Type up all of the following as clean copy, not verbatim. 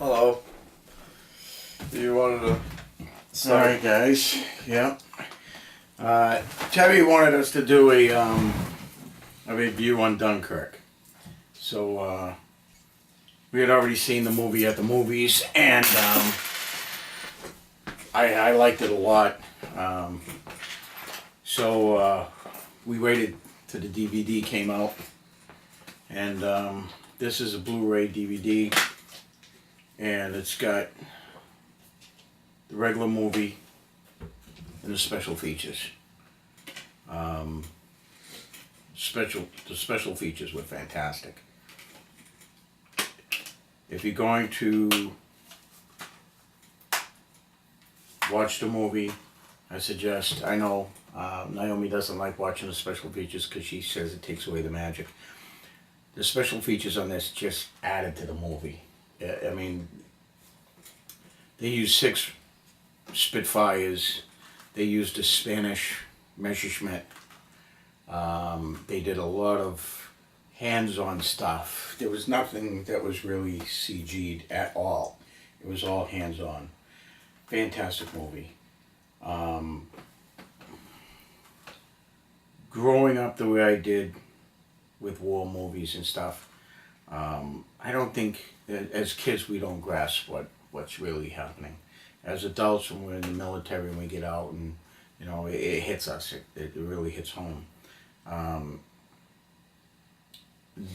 Hello. You wanted to start? Alright guys, yeah. Terry wanted us to do a review on Dunkirk. So, we had already seen the movie at the movies, and I liked it a lot. So, we waited till the DVD came out, and this is a Blu-ray DVD, and it's got the regular movie and the special features. The special features were fantastic. If you're going to watch the movie, I suggest, I know Naomi doesn't like watching the special features because she says it takes away the magic. The special features on this just added to the movie. I mean, they used 6 Spitfires. They used a Spanish Messerschmitt. They did a lot of hands-on stuff. There was nothing that was really CG'd at all. It was all hands-on. Fantastic movie. Growing up the way I did with war movies and stuff, I don't think, as kids, we don't grasp what's really happening. As adults, when we're in the military and we get out, and you know, it hits us. It really hits home.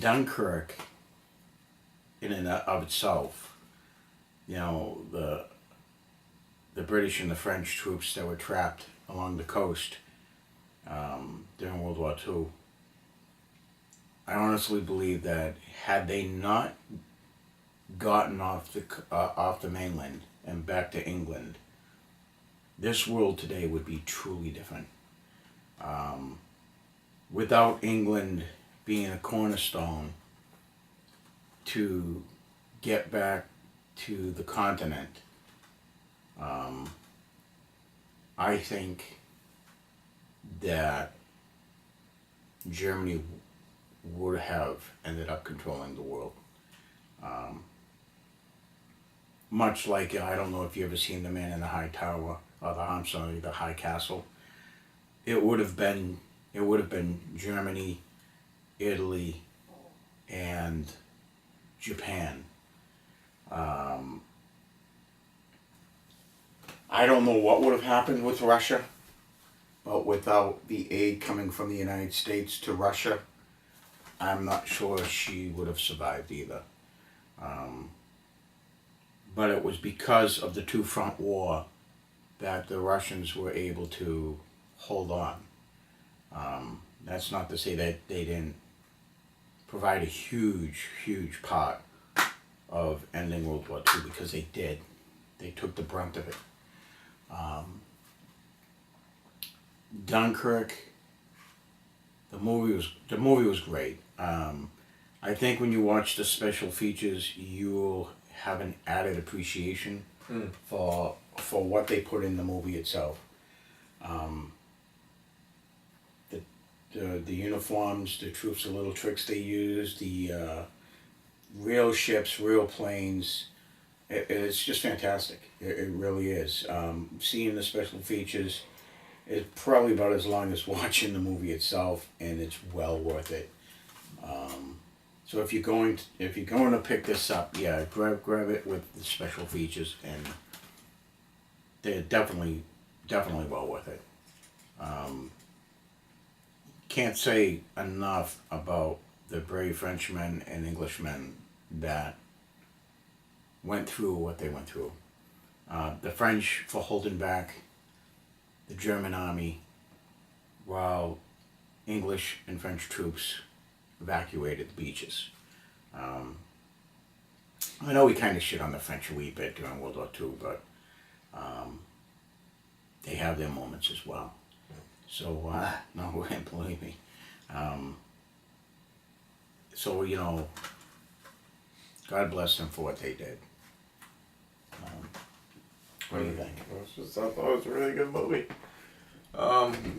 Dunkirk, in and of itself, you know, the British and the French troops that were trapped along the coast during World War II. I honestly believe that had they not gotten off the mainland and back to England, this world today would be truly different. Without England being a cornerstone to get back to the continent, I think that Germany would have ended up controlling the world. Much like, I don't know if you ever seen The Man in the High Tower, or the High Castle. It would have been Germany, Italy, and Japan. I don't know what would have happened with Russia, but without the aid coming from the United States to Russia, I'm not sure she would have survived either. But it was because of the two-front war that the Russians were able to hold on. That's not to say that they didn't provide a huge, huge part of ending World War II, because they did. They took the brunt of it. Dunkirk, the movie was great. I think when you watch the special features, you'll have an added appreciation for what they put in the movie itself. The uniforms, the troops, the little tricks they use, the real ships, real planes. It's just fantastic. It really is. Seeing the special features is probably about as long as watching the movie itself, and it's well worth it. So if you're going to pick this up, yeah, grab it with the special features, and they're definitely well worth it. Can't say enough about the brave Frenchmen and Englishmen that went through what they went through. The French for holding back the German army, while English and French troops evacuated the beaches. I know we kind of shit on the French a wee bit during World War II, but they have their moments as well. So, no, believe me. So, you know, God bless them for what they did. What do you think? I thought it was a really good movie.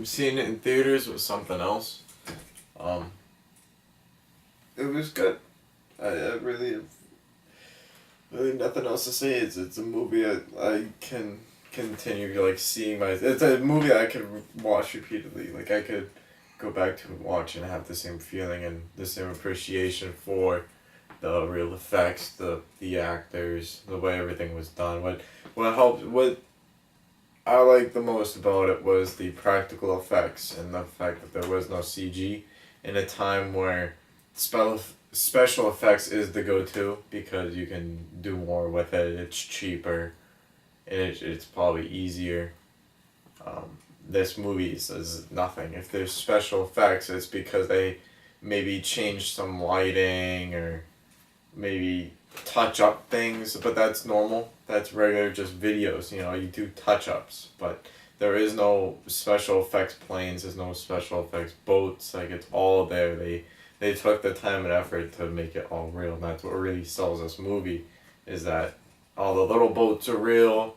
Seeing it in theaters was something else. It was good. I really really nothing else to say. It's a movie I can continue like seeing my. It's a movie I could watch repeatedly. Like I could go back to and watch and have the same feeling and the same appreciation for the real effects, the actors, the way everything was done. What I liked the most about it was the practical effects and the fact that there was no CG in a time where special effects is the go-to because you can do more with it. It's cheaper, and it's probably easier. This movie says nothing. If there's special effects, it's because they maybe changed some lighting or maybe touch up things, but that's normal. That's regular, just videos. You know, you do touch ups, but there is no special effects planes. There's no special effects boats. Like it's all there. They took the time and effort to make it all real. And that's what really sells this movie, is that all the little boats are real.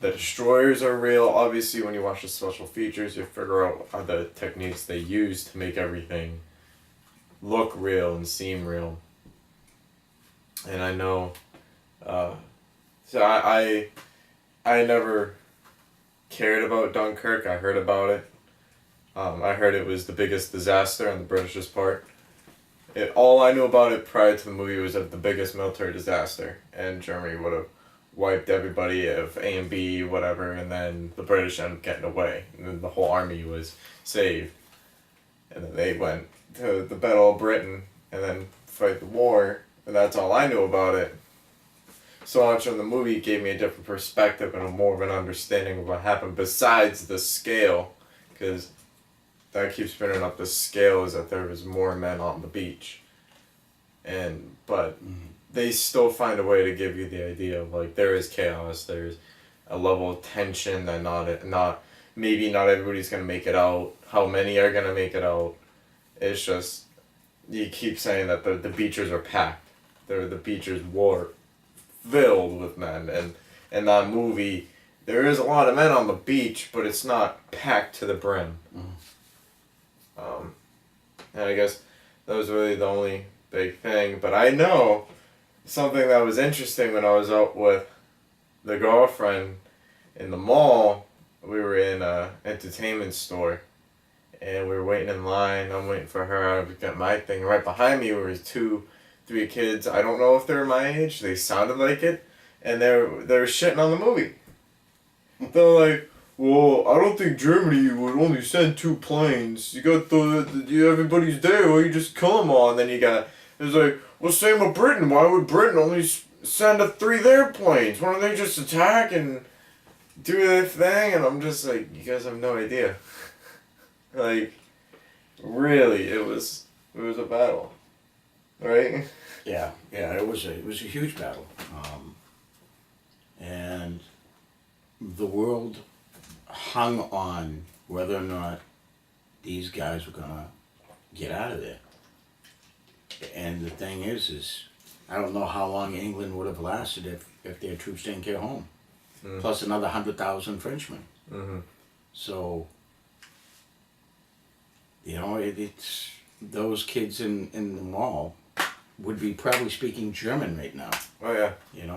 The destroyers are real. Obviously, when you watch the special features, you figure out how the techniques they use to make everything look real and seem real. And I know, so I never cared about Dunkirk. I heard about it. I heard it was the biggest disaster on the British's part. All I knew about it prior to the movie was that the biggest military disaster, and Germany would have wiped everybody of A and B, whatever, and then the British ended up getting away, and then the whole army was saved. And then they went to the Battle of Britain, and then fight the war, and that's all I knew about it. So watching the movie gave me a different perspective and more of an understanding of what happened besides the scale, because that keeps spinning up the scale is that there was more men on the beach. But they still find a way to give you the idea of like there is chaos, there's a level of tension that maybe not everybody's gonna make it out. How many are gonna make it out? It's just you keep saying that the beaches are packed. The beaches were filled with men, and in that movie there is a lot of men on the beach, but it's not packed to the brim. And I guess that was really the only big thing. But I know something that was interesting when I was out with the girlfriend in the mall. We were in a entertainment store, and we were waiting in line. I'm waiting for her. I got my thing. Right behind me were 3 kids. I don't know if they were my age. They sounded like it, and they were shitting on the movie. They're like, well, I don't think Germany would only send 2 planes. You got everybody's there. Well, you just kill them all. And then it's like, well, same with Britain. Why would Britain only send 3 their planes? Why don't they just attack and do their thing? And I'm just like, you guys have no idea. Like, really, it was a battle, right? Yeah, it was a huge battle, and the world hung on whether or not these guys were gonna get out of there. And the thing is I don't know how long England would have lasted if their troops didn't get home. Plus another 100,000 Frenchmen. So, you know, it's those kids in the mall would be probably speaking German right now. Oh yeah. You know.